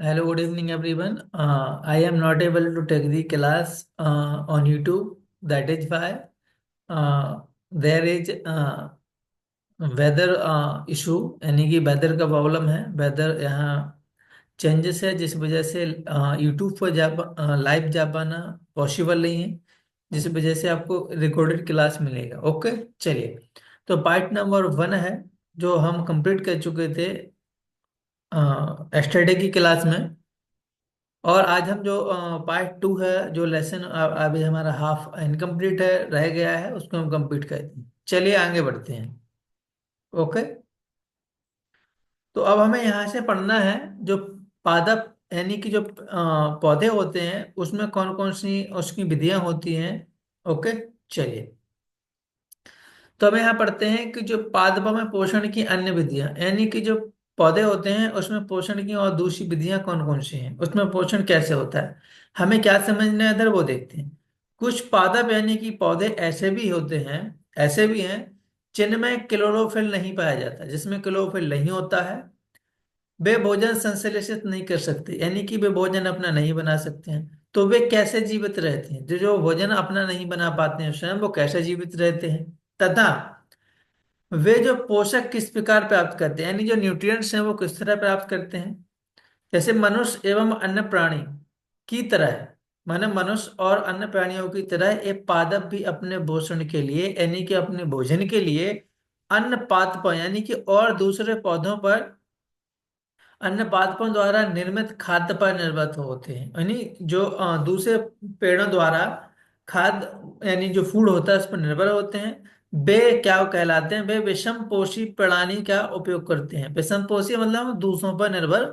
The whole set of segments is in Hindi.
Hello, good evening, everyone. I am not able to take the class on YouTube. That is why there is weather issue, यानी कि वेदर का प्रॉब्लम है। वेदर यहाँ चेंजेस है, जिस वजह से यूट्यूब पर लाइव जा पाना पॉसिबल नहीं है, जिस वजह से आपको रिकॉर्डेड क्लास मिलेगा। ओके, चलिए। तो पार्ट नंबर 1 है जो हम कंप्लीट कर चुके थे एस्टरडे की क्लास में। और आज हम जो पार्ट 2 है, जो लेसन अभी हमारा हाफ इनकम्प्लीट है, रह गया है, उसको हम कंप्लीट करते हैं। चलिए आगे बढ़ते हैं। ओके। तो अब हमें यहाँ से पढ़ना है जो पादप यानी कि जो पौधे होते हैं उसमें कौन कौन सी उसकी विधियां होती हैं। ओके, चलिए। तो हम यहाँ पढ़ते हैं कि जो पादपों में पोषण की अन्य विधियां, यानी कि जो पौधे होते हैं उसमें पोषण की और दूसरी विधियां कौन कौन सी हैं, उसमें पोषण कैसे होता है, हमें क्या समझना है इधर, वो देखते हैं। कुछ पादप यानी कि पौधे ऐसे भी हैं जिनमें क्लोरोफिल नहीं पाया जाता। जिसमें क्लोरोफिल नहीं होता है वे भोजन संश्लेषित नहीं कर सकते, यानी कि वे भोजन अपना नहीं बना सकते हैं। तो वे कैसे जीवित रहते हैं? जो जो भोजन अपना नहीं बना पाते हैं स्वयं, वो कैसे जीवित रहते हैं, तथा वे जो पोषक किस प्रकार प्राप्त करते हैं, यानी जो न्यूट्रिएंट्स हैं वो किस तरह प्राप्त करते हैं। जैसे मनुष्य एवं अन्य प्राणी की तरह, माने मनुष्य और अन्य प्राणियों की तरह एक पादप भी अपने पोषण के लिए, यानी कि अपने भोजन के लिए अन्य पादपों यानी कि और दूसरे पौधों पर, अन्य पादपों द्वारा निर्मित खाद्य पर निर्भर होते हैं। यानी जो दूसरे पेड़ों द्वारा खाद्य यानी जो फूड होता है उस पर निर्भर होते हैं। वे क्या कहलाते हैं? वे विषम पोषी प्रणाली का उपयोग करते हैं। विषम पोषी मतलब हम दूसरों पर निर्भर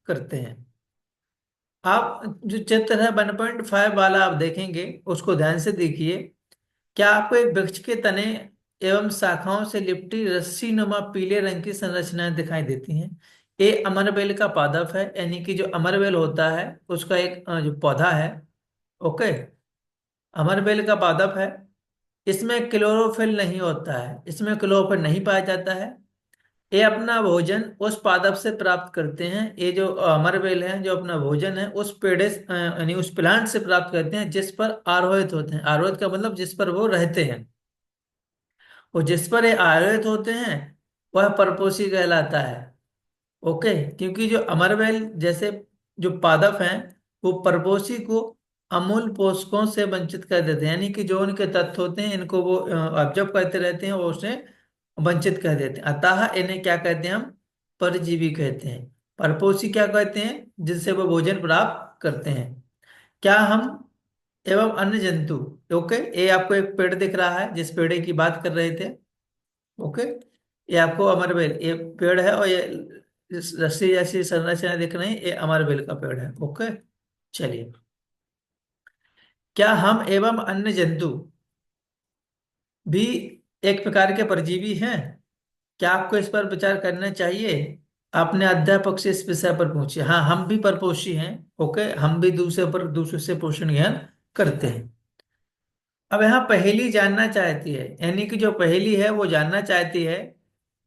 करते हैं। आप जो चित्र है 1.5 वाला आप देखेंगे, उसको ध्यान से देखिए। क्या आपको एक वृक्ष के तने एवं शाखाओं से लिपटी रस्सी नुमा पीले रंग की संरचनाएं दिखाई देती हैं? ये अमरबेल का पादप है, यानी कि जो अमरबेल होता है उसका एक जो पौधा है। ओके, अमरबेल का पादप है। इसमें क्लोरोफिल नहीं होता है, इसमें क्लोरोफिल नहीं पाया जाता है। ये अपना भोजन उस पादप से प्राप्त करते हैं। ये जो अमरबेल है, जो अपना भोजन है उस यानी उस प्लांट से प्राप्त करते हैं जिस पर आरोहित होते हैं। आरोहित का मतलब जिस पर वो रहते हैं। और जिस पर ये आरोहित होते हैं वह परपोषी कहलाता है। ओके, क्योंकि जो अमरबेल जैसे जो पादप हैं वो परपोषी को अमूल पोषकों से वंचित कर देते हैं, यानी कि जो उनके तत्व होते हैं इनको वो ऑब्जर्व करते रहते हैं, वो उसे वंचित कर देते हैं। अतः इन्हें क्या कहते हैं? हम परजीवी कहते हैं। परपोषी क्या कहते हैं? जिनसे वो भोजन प्राप्त करते हैं। क्या हम एवं अन्य जंतु। ओके, ये आपको एक पेड़ दिख रहा है जिस पेड़ की बात कर रहे थे। ओके, ये आपको अमरबेल ये पेड़ है, और ये इस रस्सी जैसी संरचना दिख रही है, ये अमरबेल का पेड़ है। ओके, चलिए। क्या हम एवं अन्य जंतु भी एक प्रकार के परजीवी हैं? क्या आपको इस पर विचार करना चाहिए? आपने अध्यापक से इस विषय पर पूछे। हाँ, हम भी परपोषी हैं। ओके, हम भी दूसरे से पोषण ग्रहण करते हैं। अब यहाँ पहेली जानना चाहती है, यानी कि जो पहेली है वो जानना चाहती है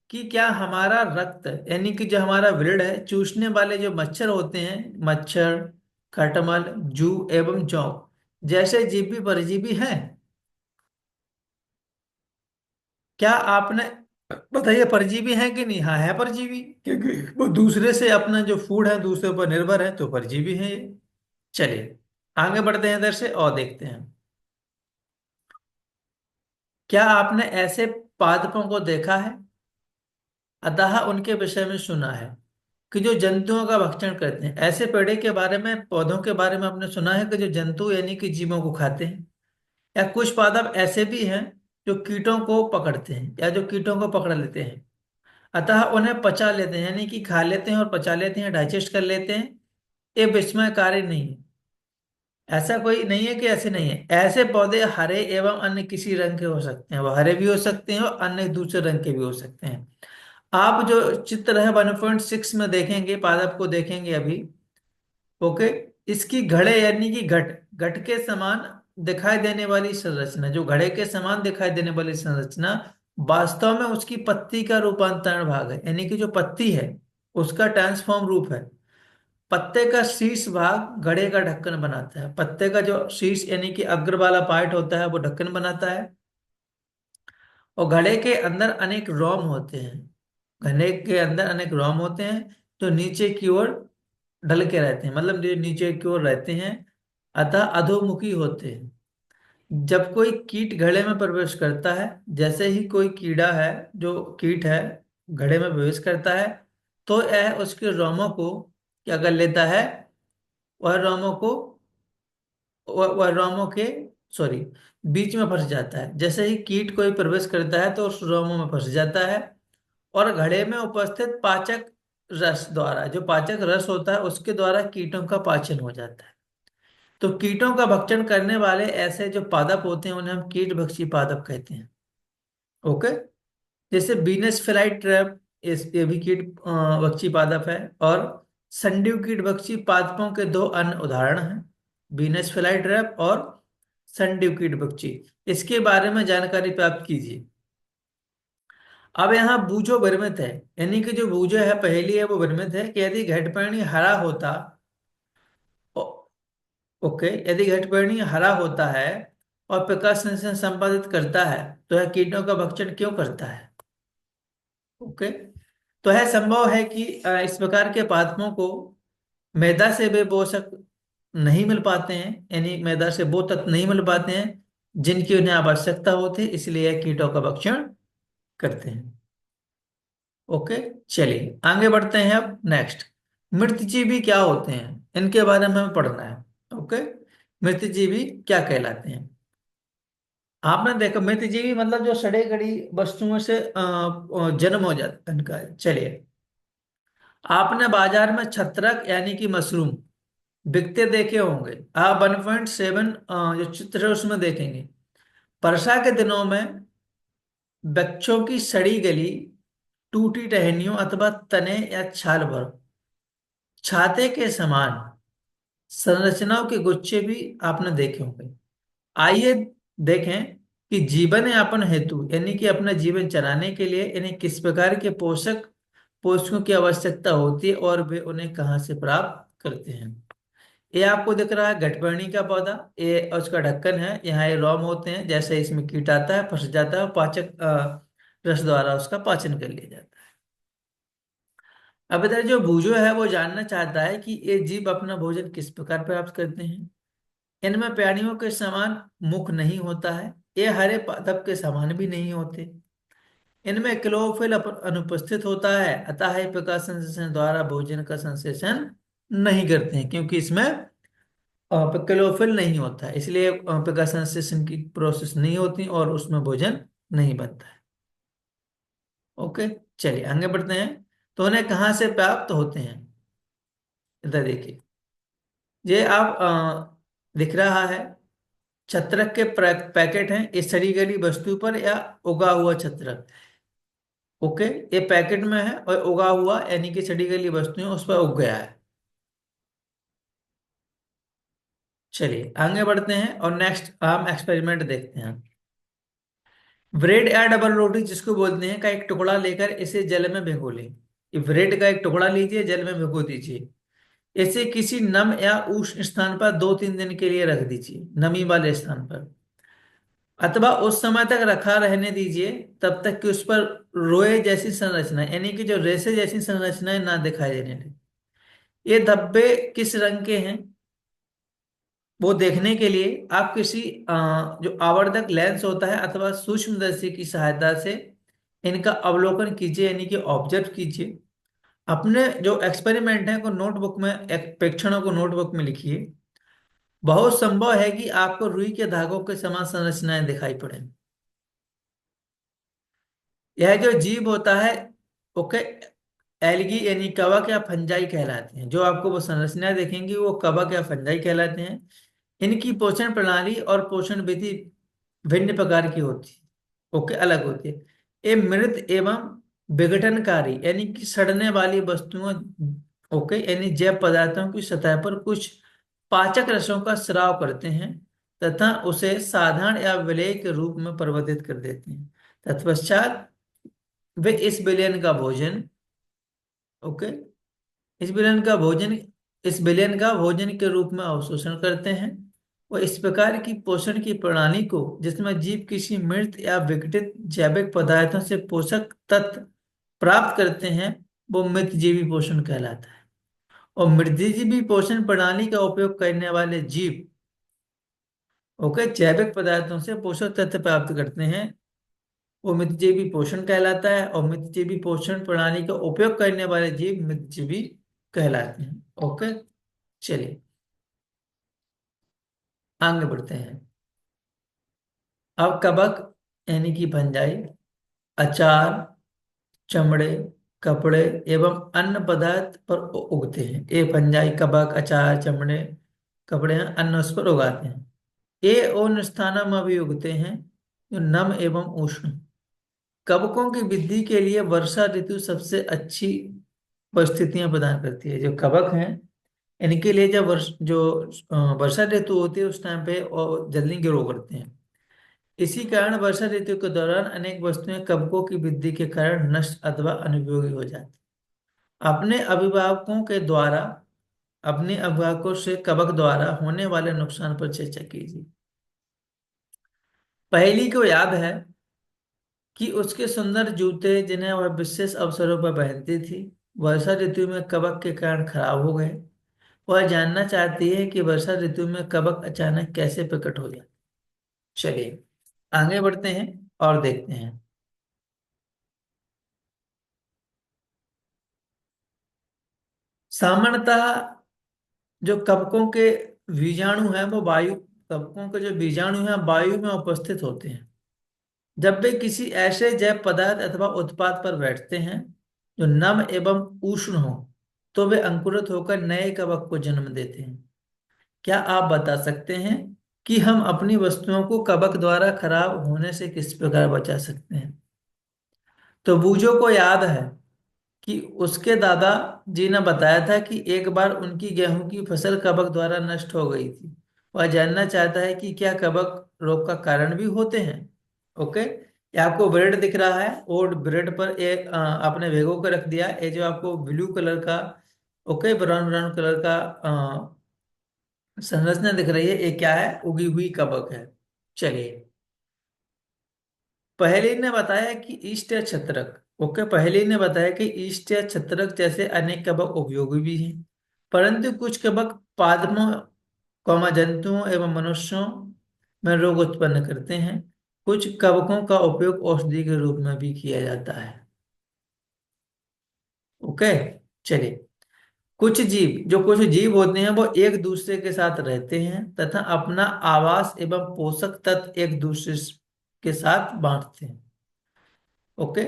कि क्या हमारा रक्त, यानी कि जो हमारा ब्लड है, चूसने वाले जो मच्छर होते हैं, मच्छर, खटमल, जू एवं जोंक जैसे जीव भी परजीवी हैं? क्या आपने, बताइए, परजीवी है कि नहीं? हाँ, है परजीवी, क्योंकि वो दूसरे से अपना जो फूड है दूसरे पर निर्भर है, तो परजीवी है ये। चलिए आगे बढ़ते हैं इधर से और देखते हैं। क्या आपने ऐसे पादपों को देखा है अतः उनके विषय में सुना है कि जो जंतुओं का भक्षण करते हैं? ऐसे पेड़े के बारे में, पौधों के बारे में आपने सुना है कि जो जंतु यानी कि जीवों को खाते हैं? या कुछ पादप ऐसे भी हैं जो कीटों को पकड़ते हैं या जो कीटों को पकड़ लेते हैं, अतः उन्हें पचा लेते हैं, यानी कि खा लेते हैं और पचा लेते हैं, डाइजेस्ट कर लेते हैं। ये विस्मयकारी नहीं है। ऐसा कोई नहीं है कि ऐसे नहीं है। ऐसे पौधे हरे एवं अन्य किसी रंग के हो सकते हैं, वो हरे भी हो सकते हैं और अन्य दूसरे रंग के भी हो सकते हैं। आप जो चित्र है 1.6 में देखेंगे, पादप को देखेंगे अभी। ओके, इसकी घड़े यानी कि घट घट के समान दिखाई देने वाली संरचना, जो घड़े के समान दिखाई देने वाली संरचना वास्तव में उसकी पत्ती का रूपांतरण भाग है, यानी कि जो पत्ती है उसका ट्रांसफॉर्म रूप है। पत्ते का शीर्ष भाग घड़े का ढक्कन बनाता है। पत्ते का जो शीर्ष यानी कि अग्र वाला पार्ट होता है वो ढक्कन बनाता है। और घड़े के अंदर अनेक रोम होते हैं। घड़े के अंदर अनेक रोम होते हैं जो नीचे की ओर ढल के रहते हैं, मतलब जो नीचे की ओर रहते हैं, अतः अधोमुखी होते हैं। जब कोई कीट घड़े में प्रवेश करता है, जैसे ही कोई कीड़ा है, जो कीट है घड़े में प्रवेश करता है, तो यह उसके रोमों को क्या कर लेता है, वह रोमों को वह रोमों के सॉरी बीच में फंस जाता है। जैसे ही कीट कोई प्रवेश करता है तो उस रोमों में फंस जाता है, और घड़े में उपस्थित पाचक रस द्वारा, जो पाचक रस होता है उसके द्वारा कीटों का पाचन हो जाता है। तो कीटों का भक्षण करने वाले ऐसे जो पादप होते हैं उन्हें हम कीट भक्षी पादप कहते हैं। ओके। जैसे बीनस फ्लाई ट्रैप, इस ये भी कीट भक्षी पादप है। और संडीव कीट भक्षी पादपों के दो अन्य उदाहरण हैं, बीनस फ्लाई ट्रैप और संडीव कीट भक्षी। इसके बारे में जानकारी प्राप्त कीजिए। अब यहाँ बूझो भ्रमित है, यानी कि जो बूझो है पहेली है वो भ्रमित है कि यदि घटपर्णी हरा होता, ओ- ओके, यदि घटपर्णी हरा होता है और प्रकाश संश्लेषण संपादित करता है तो यह कीटों का भक्षण क्यों करता है। ओके। तो यह संभव है कि इस प्रकार के पादपों को मैदा से वे पोषक नहीं मिल पाते हैं, यानी मैदा से वो तत्व नहीं मिल पाते हैं जिनकी उन्हें आवश्यकता होती है, इसलिए यह कीटों का भक्षण करते हैं। ओके। चलिए आगे बढ़ते हैं। अब नेक्स्ट, मृतजीवी क्या होते हैं, इनके बारे में हमें पढ़ना है। ओके। मृतजीवी क्या कहलाते हैं। आपने देखा मृतजीवी मतलब जो सड़े गली वस्तुओं से जन्म हो जाता है इनका। चलिए, आपने बाजार में छत्रक यानी कि मशरूम बिकते देखे होंगे। आप 1.7 जो चित्र है उसमें देखेंगे। वर्षा के दिनों में वृक्षों की सड़ी गली, टूटी टहनियों अथवा तने या छाल पर छाते के समान संरचनाओं के गुच्छे भी आपने देखे होंगे। आइए देखें कि जीवन यापन हेतु यानी कि अपना जीवन चलाने के लिए इन्हें किस प्रकार के पोषकों की आवश्यकता होती है और वे उन्हें कहाँ से प्राप्त करते हैं। ये आपको दिख रहा है घटपर्णी का पौधा, ये उसका ढक्कन है, यहाँ ये रोम होते हैं, जैसे इसमें कीट आता है फंस जाता है और पाचक रस द्वारा उसका पाचन कर लिया जाता है। अब इधर जो भूजो है वो जानना चाहता है कि ये जीव अपना भोजन किस प्रकार प्राप्त करते हैं। इनमें प्राणियों के समान मुख नहीं होता है, ये हरे पादप के समान भी नहीं होते। इनमें क्लोरोफिल अनुपस्थित होता है, अतः ये प्रकाश संश्लेषण द्वारा भोजन का संश्लेषण नहीं करते हैं, क्योंकि इसमें क्लोरोफिल नहीं होता है, इसलिए प्रकाश संश्लेषण की प्रोसेस नहीं होती और उसमें भोजन नहीं बनता है। ओके। चलिए आगे बढ़ते हैं। तो उन्हें कहाँ से प्राप्त होते हैं, इधर देखिए। ये आप दिख रहा है, छत्रक के पैकेट हैं, ये सड़ी गली वस्तु पर या उगा हुआ छत्रक। ओके। ये पैकेट में है और उगा हुआ यानी कि सड़ी गली वस्तुएं उस पर उग गया है। चलिए आगे बढ़ते हैं और नेक्स्ट हम एक्सपेरिमेंट देखते हैं। ब्रेड या डबल रोटी जिसको बोलते हैं का एक टुकड़ा लेकर इसे जल में भिगो लें। ये ब्रेड का एक टुकड़ा लीजिए, जल में भिगो दीजिए। इसे किसी नम या उष्ण स्थान पर 2-3 दिन के लिए रख दीजिए, नमी वाले स्थान पर, अथवा उस समय तक रखा रहने दीजिए तब तक कि उस पर रोए जैसी संरचना यानी कि जो रेसे जैसी संरचनाएं ना दिखाई देने लगे। ये धब्बे किस रंग के हैं वो देखने के लिए आप किसी जो आवर्धक लेंस होता है अथवा सूक्ष्मदर्शी की सहायता से इनका अवलोकन कीजिए, यानी कि ऑब्जर्व कीजिए। अपने जो एक्सपेरिमेंट है को नोटबुक में, प्रेक्षणों को नोटबुक में लिखिए। बहुत संभव है कि आपको रुई के धागों के समान संरचनाएं दिखाई पड़े। यह जो जीव होता है, ओके, एल्गी यानी कवक या फंजाई कहलाते हैं। जो आपको वो संरचनाएं देखेंगी वो कवक या फंजाई कहलाते हैं। इनकी पोषण प्रणाली और पोषण विधि भिन्न प्रकार की होती है, ओके, अलग होती है। ये मृत एवं विघटनकारी यानी कि सड़ने वाली वस्तुओं, ओके, यानी जैव पदार्थों की सतह पर कुछ पाचक रसों का स्राव करते हैं तथा उसे साधारण या विलेय के रूप में परिवर्तित कर देते हैं। तत्पश्चात वे इस विलयन का भोजन, ओके, इस विलयन का भोजन इस विलयन का भोजन के रूप में अवशोषण करते हैं। और इस प्रकार की पोषण की प्रणाली को, जिसमें जीव किसी मृत या विघटित जैविक पदार्थों से पोषक तत्व प्राप्त करते हैं, वो मृतजीवी पोषण कहलाता है। और मृतजीवी पोषण प्रणाली का उपयोग करने वाले जीव, ओके, जैविक पदार्थों से पोषक तत्व प्राप्त करते हैं, वो मृतजीवी पोषण कहलाता है। और मृतजीवी पोषण प्रणाली का उपयोग करने वाले जीव मृतजीवी कहलाते हैं। ओके, चलिए आगे बढ़ते हैं। अब कवक यानी कि फंजाई अचार, चमड़े, कपड़े एवं अन्य पदार्थ पर उगते हैं। ये फंजाई कवक, अचार, चमड़े, कपड़े हैं, अन्न उस पर उगाते हैं। ये उन स्थानों में भी उगते हैं जो नम एवं उष्ण। कवकों की वृद्धि के लिए वर्षा ऋतु सबसे अच्छी परिस्थितियां प्रदान करती है। जो कवक हैं, इनके लिए जब वर्षा ऋतु होती है, उस टाइम पे और जल्दी ग्रो करते हैं। इसी कारण वर्षा ऋतु के दौरान अनेक वस्तुएं कवकों की वृद्धि के कारण नष्ट अथवा अनुपयोगी हो जाती। अपने अभिभावकों के द्वारा अपने अभिभावकों से कवक द्वारा होने वाले नुकसान पर चर्चा कीजिए। पहेली को याद है कि उसके सुंदर जूते, जिन्हें वह विशेष अवसरों पर पहनती थी, वर्षा ऋतु में कवक के कारण खराब हो गए। वह जानना चाहती है कि वर्षा ऋतु में कवक अचानक कैसे प्रकट हो जाते। चलिए आगे बढ़ते हैं और देखते हैं। सामान्यतः जो कवकों के बीजाणु हैं वो वायु कवकों के जो बीजाणु हैं वायु में उपस्थित होते हैं। जब वे किसी ऐसे जैव पदार्थ अथवा उत्पाद पर बैठते हैं जो नम एवं उष्ण हो, तो वे अंकुरित होकर नए कवक को जन्म देते हैं। क्या आप बता सकते हैं कि हम अपनी वस्तुओं को कवक द्वारा खराब होने से किस प्रकार बचा सकते हैं? तो बूझो को याद है कि उसके दादा जी ने बताया था कि एक बार उनकी गेहूं की फसल कवक द्वारा नष्ट हो गई थी। वह जानना चाहता है कि क्या कवक रोग का कारण भी होते हैं। ओके, ये आपको ब्रेड दिख रहा है और ब्रेड पर एक आपने भिगो कर रख दिया। ये जो आपको ब्लू कलर का, ओके, ब्राउन ब्राउन कलर का संरचना दिख रही है, ये क्या है? उगी हुई कवक है। चलिए, पहली ने बताया कि ईस्ट या छत्रक, ओके, पहली ने बताया कि ईस्ट या छत्रक जैसे अनेक कवक उपयोगी भी हैं, परंतु कुछ कवक पादपों, जंतुओं एवं मनुष्यों में रोग उत्पन्न करते हैं। कुछ कवकों का उपयोग औषधि के रूप में भी किया जाता है। ओके, चलिए, कुछ जीव होते हैं वो एक दूसरे के साथ रहते हैं तथा अपना आवास एवं पोषक तत्व एक दूसरे के साथ बांटते हैं। ओके,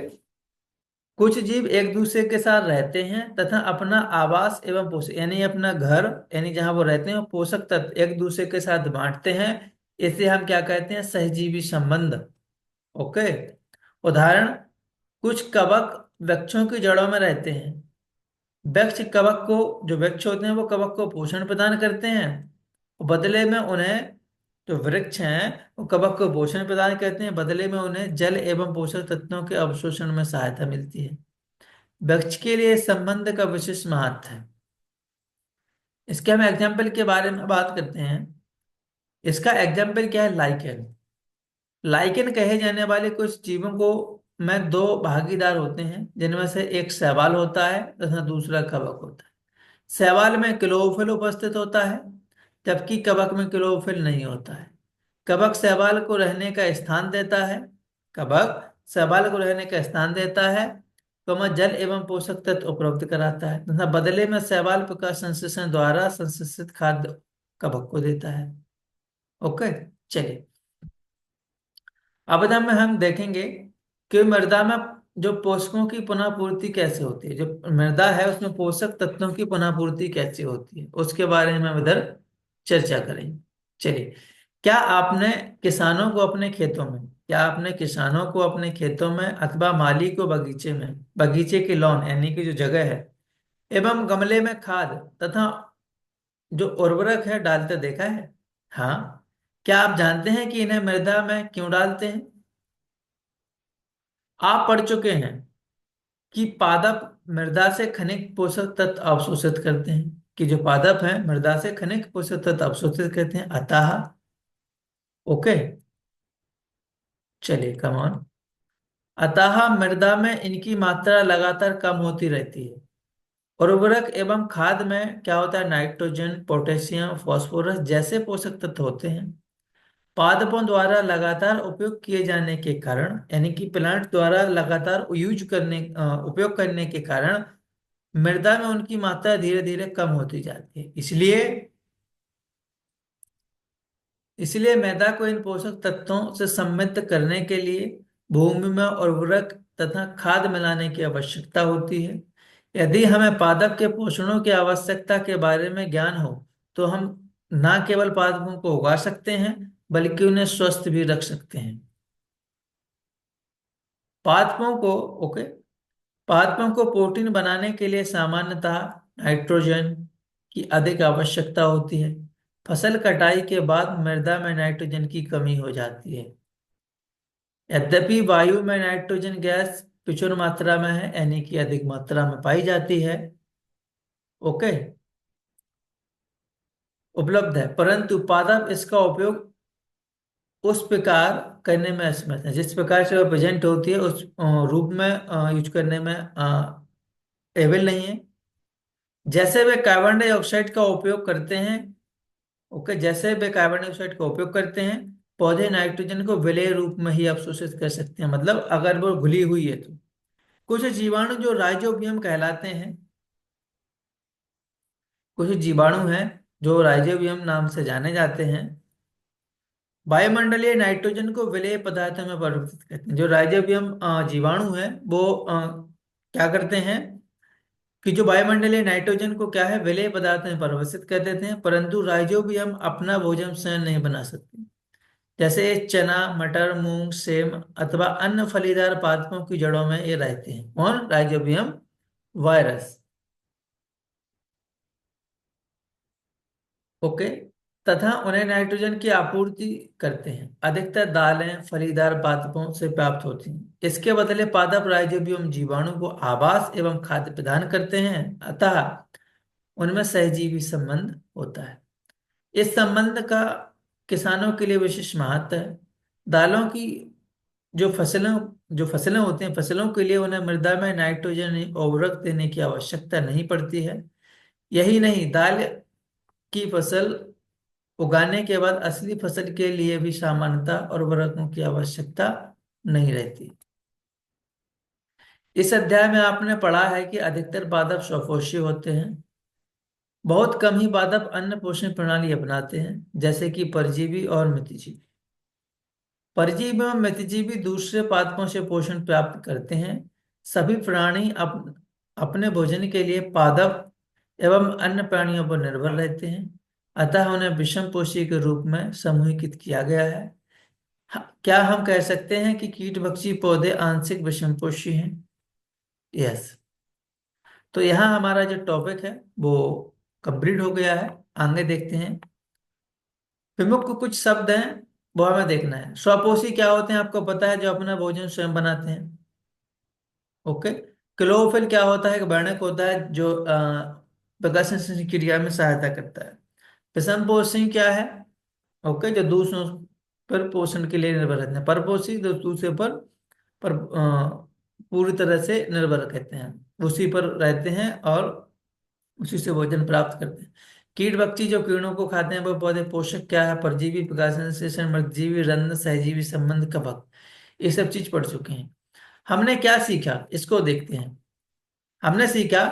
कुछ जीव एक दूसरे के साथ रहते हैं तथा अपना आवास एवं पोषक यानी अपना घर, यानी जहां वो रहते हैं, वो पोषक तत्व एक दूसरे के साथ बांटते हैं। इसे हम क्या कहते हैं? सहजीवी संबंध। ओके, उदाहरण, कुछ कवक वृक्षों की जड़ों में रहते हैं। जो वृक्ष होते हैं वो कवक को पोषण प्रदान करते हैं, और बदले में उन्हें, जो वृक्ष हैं, वो कवक को पोषण प्रदान करते हैं, बदले में उन्हें जल एवं पोषक तत्वों के अवशोषण में सहायता मिलती है। वृक्ष के लिए इस संबंध का विशेष महत्व है। इसके हम एग्जाम्पल के बारे में बात करते हैं। इसका एग्जाम्पल क्या है? लाइकेन। लाइकेन कहे जाने वाले कुछ जीवों को में दो भागीदार होते हैं, जिनमें से एक शैवाल होता है तथा दूसरा कवक होता है। शैवाल में क्लोरोफिल उपस्थित होता है, जबकि कवक में क्लोरोफिल नहीं होता है। कवक शैवाल को रहने का स्थान देता है कवक शैवाल को रहने का स्थान देता है, तो वह जल एवं पोषक तत्व उपलब्ध कराता है तथा बदले में शैवाल प्रकाश संश्लेषण द्वारा संश्लेषित खाद्य कवक को देता है। ओके, चलिए, अब हम देखेंगे कि मृदा में जो पोषकों की पुनः पूर्ति कैसे होती है। जो मृदा है उसमें पोषक तत्वों की पुनः पूर्ति कैसे होती है, उसके बारे में हम इधर चर्चा करेंगे। चलिए, क्या आपने किसानों को अपने खेतों में अथवा माली को बगीचे के लॉन यानी कि जो जगह है एवं गमले में खाद तथा जो उर्वरक है डालते देखा है? हाँ। क्या आप जानते हैं कि इन्हें मृदा में क्यों डालते हैं? आप पढ़ चुके हैं कि पादप मृदा से खनिज पोषक तत्व अवशोषित करते हैं। कि जो पादप हैं मृदा से खनिज पोषक तत्व अवशोषित करते हैं, अतः। ओके, चलिए कम ऑन। अतः मृदा में इनकी मात्रा लगातार कम होती रहती है। उर्वरक एवं खाद में क्या होता है, नाइट्रोजन, पोटेशियम, फास्फोरस जैसे पोषक तत्व होते हैं। पादपों द्वारा लगातार उपयोग किए जाने के कारण, यानी कि प्लांट द्वारा लगातार उपयोग करने के कारण मृदा में उनकी मात्रा धीरे धीरे कम होती जाती है। इसलिए इसलिए मृदा को इन पोषक तत्वों से समृद्ध करने के लिए भूमि में उर्वरक तथा खाद मिलाने की आवश्यकता होती है। यदि हमें पादप के पोषणों की आवश्यकता के बारे में ज्ञान हो तो हम न केवल पादपों को उगा सकते हैं बल्कि उन्हें स्वस्थ भी रख सकते हैं। पादपों को ओके पादपों को प्रोटीन बनाने के लिए सामान्यतः नाइट्रोजन की अधिक आवश्यकता होती है। फसल कटाई के बाद मृदा में नाइट्रोजन की कमी हो जाती है। यद्यपि वायु में नाइट्रोजन गैस प्रचुर मात्रा में है, यानी कि अधिक मात्रा में पाई जाती है। ओके, उपलब्ध है, परंतु पादप इसका उपयोग उस प्रकार करने में असमर्थ है जिस प्रकार से वह प्रेजेंट होती है, उस रूप में यूज करने में एबल नहीं है। जैसे वे कार्बन डाइऑक्साइड का उपयोग करते हैं ओके जैसे वे कार्बन डाइऑक्साइड का उपयोग करते हैं, पौधे नाइट्रोजन को विलेय रूप में ही अवशोषित कर सकते हैं, मतलब अगर वो घुली हुई है तो। कुछ जीवाणु जो राइजोबियम कहलाते हैं, कुछ जीवाणु हैं जो राइजोबियम नाम से जाने जाते हैं, वायुमंडलीय नाइट्रोजन को विलेय पदार्थों में परिवर्तित करते हैं। जो राइजोबियम जीवाणु है वो क्या करते हैं कि जो वायुमंडलीय नाइट्रोजन को क्या है, विलेय पदार्थ में परिवर्तित कर देते हैं, परंतु राइजोबियम अपना भोजन स्वयं नहीं बना सकते। जैसे चना, मटर, मूंग, सेम अथवा अन्य फलीदार पादपों की जड़ों में ये रहते हैं। कौन? Rhizobium virus. ओके, तथा उन्हें नाइट्रोजन की आपूर्ति करते हैं। अधिकतर दालें फलीदार पादपों से प्राप्त होती हैं। इसके बदले पादप राइजोबियम जीवाणु को आवास एवं खाद्य प्रदान करते हैं, अतः उनमें सहजीवी संबंध होता है। इस संबंध का किसानों के लिए विशेष महत्व है। दालों की जो फसलें जो फसलें होती हैं, फसलों के लिए उन्हें मृदा में नाइट्रोजन उर्वरक देने की आवश्यकता नहीं पड़ती है। यही नहीं, दाल की फसल उगाने के बाद असली फसल के लिए भी सामान्यतः उर्वरकों की आवश्यकता नहीं रहती। इस अध्याय में आपने पढ़ा है कि अधिकतर पादप स्वपोषी होते हैं। बहुत कम ही पादप अन्य पोषण प्रणाली अपनाते हैं, जैसे कि परजीवी और मितजीवी। परजीवी एवं मितजीवी दूसरे पादपों से पोषण प्राप्त करते हैं। सभी प्राणी अपने भोजन के लिए पादप एवं अन्य प्राणियों पर निर्भर रहते हैं, अतः उन्हें विषमपोषी के रूप में समूहीकृत किया गया है। क्या हम कह सकते हैं कि कीटभक्षी पौधे आंशिक विषमपोषी हैं? यस। तो यहाँ हमारा जो टॉपिक है वो कंप्लीट हो गया है। आगे देखते हैं। प्रमुख कुछ शब्द हैं वो हमें देखना है। स्वपोषी क्या होते हैं आपको पता है, जो अपना भोजन स्वयं बनाते हैं। ओके। क्लोरोफिल क्या होता है? एक वर्णक होता है जो प्रकाश संश्लेषण की क्रिया में सहायता करता है। विषम पोषी क्या है? ओके, जो दूसरों पर पोषण के लिए निर्भर रहते हैं। परपोषी जो दूसरे पर पूरी तरह से निर्भर रहते हैं, उसी पर रहते हैं और उसी से भोजन प्राप्त करते हैं। कीट भक्षी जो कीड़ों को खाते हैं वो पौधे। पोषक क्या है? परजीवी, प्रकाश संश्लेषण, मृतजीवी, रंध्र, सहजीवी संबंध, कवक। ये सब चीज पढ़ चुके हैं। हमने क्या सीखा इसको देखते हैं। हमने सीखा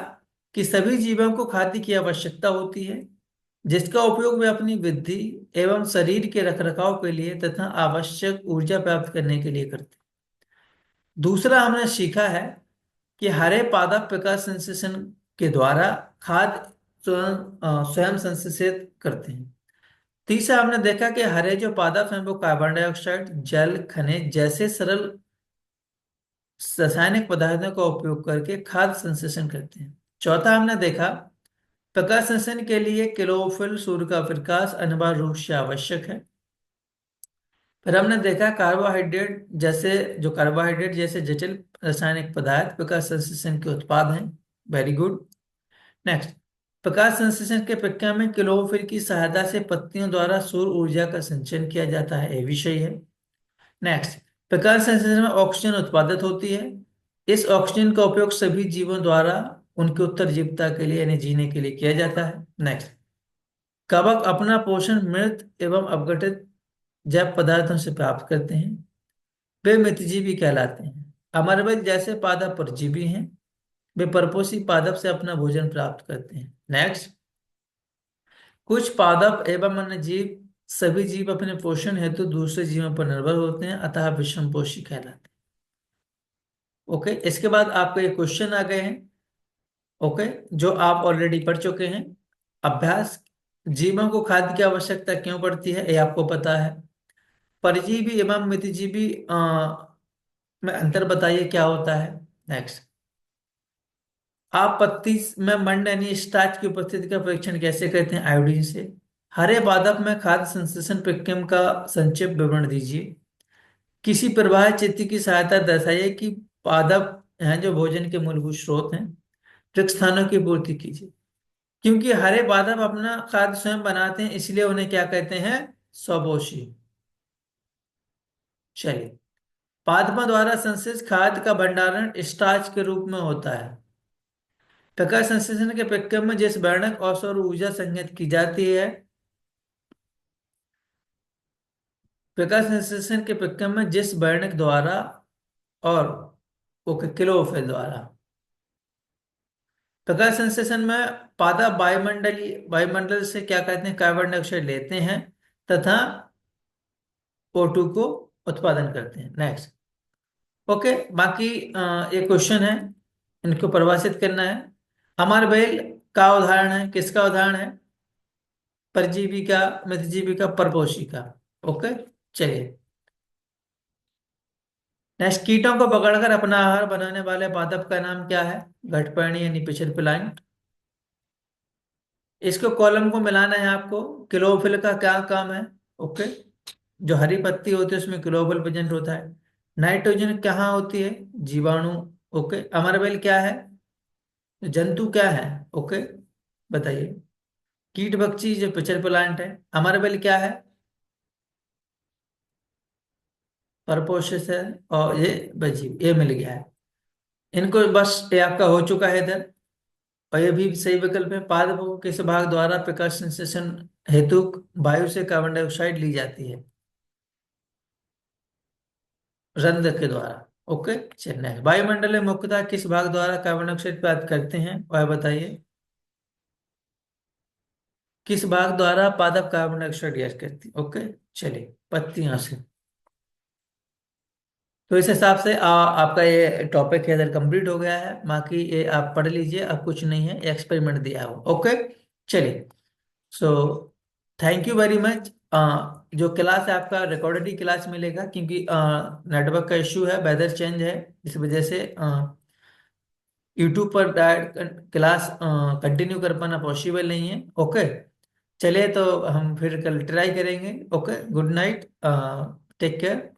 कि सभी जीवों को खाद्य की आवश्यकता होती है, जिसका उपयोग वे अपनी वृद्धि एवं शरीर के रखरखाव के लिए तथा आवश्यक ऊर्जा प्राप्त करने के लिए करते हैं। दूसरा, हमने सीखा है कि हरे पादप प्रकाश संश्लेषण के द्वारा खाद्य स्वयं संश्लेषित करते हैं। तीसरा, हमने देखा कि हरे जो पादप हैं वो कार्बन डाइऑक्साइड, जल, खनिज जैसे सरल रासायनिक पदार्थों का उपयोग करके खाद्य संश्लेषण करते हैं। चौथा, हमने देखा प्रकाश संश्लेषण के लिए क्लोरोफिल, सूर्य का प्रकाश अनिवार्य रूप से आवश्यक है। फिर हमने देखा कार्बोहाइड्रेट जैसे जटिल रासायनिक पदार्थ प्रकाश संश्लेषण के उत्पाद हैं। Very good. नेक्स्ट, प्रकाश संश्लेषण के प्रक्रिया में क्लोरोफिल की सहायता से पत्तियों द्वारा सौर ऊर्जा का संचयन किया जाता है, ये विषय है। नेक्स्ट, प्रकाश संश्लेषण में ऑक्सीजन उत्पादित होती है। इस ऑक्सीजन का उपयोग सभी जीवों द्वारा उनके उत्तरजीविता के लिए यानी जीने के लिए किया जाता है। नेक्स्ट, कवक अपना पोषण मृत एवं अपघटित जैव पदार्थों से प्राप्त करते हैं, वे मितजीवी कहलाते हैं। अमरबल जैसे पादप परजीवी हैं, वे परपोषी पादप से अपना भोजन प्राप्त करते हैं। नेक्स्ट, कुछ पादप एवं अन्य जीव, सभी जीव अपने पोषण हेतु दूसरे जीवों पर निर्भर होते हैं, अतः विषमपोषी कहलाते हैं। ओके, इसके बाद आपको एक क्वेश्चन आ गए हैं, ओके, जो आप ऑलरेडी पढ़ चुके हैं। अभ्यास, जीवों को खाद्य की आवश्यकता क्यों पड़ती है, ये आपको पता है। परजीवी एवं मितजीवी में अंतर बताइए क्या होता है। नेक्स्ट, आप पत्ती में मंड यानी स्टार्च की उपस्थिति का परीक्षण कैसे करते हैं, आयोडीन से। हरे पादप में खाद्य संश्लेषण प्रक्रिया का संक्षिप्त विवरण दीजिए। किसी प्रवाह चित्र की सहायता दर्शाइए कि पादप हैं जो भोजन के मूलभूत स्रोत हैं, रिक्त स्थानों की पूर्ति कीजिए। क्योंकि हरे पादप अपना खाद्य स्वयं बनाते हैं, इसलिए उन्हें क्या कहते हैं, स्वपोषी। चलिए, पादपों द्वारा संश्लेषित खाद्य का भंडारण स्टार्च के रूप में होता है। प्रकाश संश्लेषण के प्रक्रिया में जिस वर्णक और सौर ऊर्जा संगत की जाती है, प्रकाश संश्लेषण के प्रक्रिया में जिस वर्णक द्वारा और ओके क्लोरोफिल द्वारा प्रकाश संश्लेषण में पादप वायुमंडल से क्या कहते हैं, कार्बन डाइऑक्साइड लेते हैं तथा O2 को उत्पादन करते हैं। नेक्स्ट, ओके, बाकी ये क्वेश्चन है, इनको परिभाषित करना है। अमर बेल का उदाहरण है, किसका उदाहरण है, परजीवी का, मितजीवी का, परपोषी का। ओके, चलिए। नेक्स्ट, कीटों को पकड़कर अपना आहार बनाने वाले पादप का नाम क्या है, घटपर्णी यानी पिछड़ प्लांट। इसको कॉलम को मिलाना है आपको। क्लोरोफिल का क्या काम है, ओके, जो हरी पत्ती होती है उसमें क्लोरोफिल प्रेजेंट होता है। नाइट्रोजन कहाँ होती है, जीवाणु। ओके, अमरबेल क्या है, जंतु क्या है, ओके, बताइए। कीट भक्षी जो पिछड़ प्लांट है। अमरबेल क्या है, परपोषित है। और ये बजीव, ये मिल गया है इनको, बस ये आपका हो चुका है इधर। और ये भी सही विकल्प है। पादपों को किस भाग द्वारा प्रकाश संश्लेषण हेतु वायु से कार्बन डाइऑक्साइड ली जाती है, रंध्र के द्वारा। ओके, चलिए। वायुमंडल में मुख्यतः किस भाग द्वारा कार्बन डाइऑक्साइड प्राप्त करते हैं, वह बताइए। किस भाग द्वारा पादप कार्बन डाइऑक्साइड गैस करती है, ओके, चलिए, पत्तियों से। तो इस हिसाब से आपका ये टॉपिक है इधर कंप्लीट हो गया है। बाकी ये आप पढ़ लीजिए, अब कुछ नहीं है, एक्सपेरिमेंट दिया हो। ओके, चलिए। So thank you very much. जो क्लास है आपका रिकॉर्डेड ही क्लास मिलेगा, क्योंकि नेटवर्क का इश्यू है, वेदर चेंज है, इस वजह से यूट्यूब पर क्लास कंटिन्यू कर पाना पॉसिबल नहीं है। ओके, चलिए, तो हम फिर कल ट्राई करेंगे। Okay, good night, take care.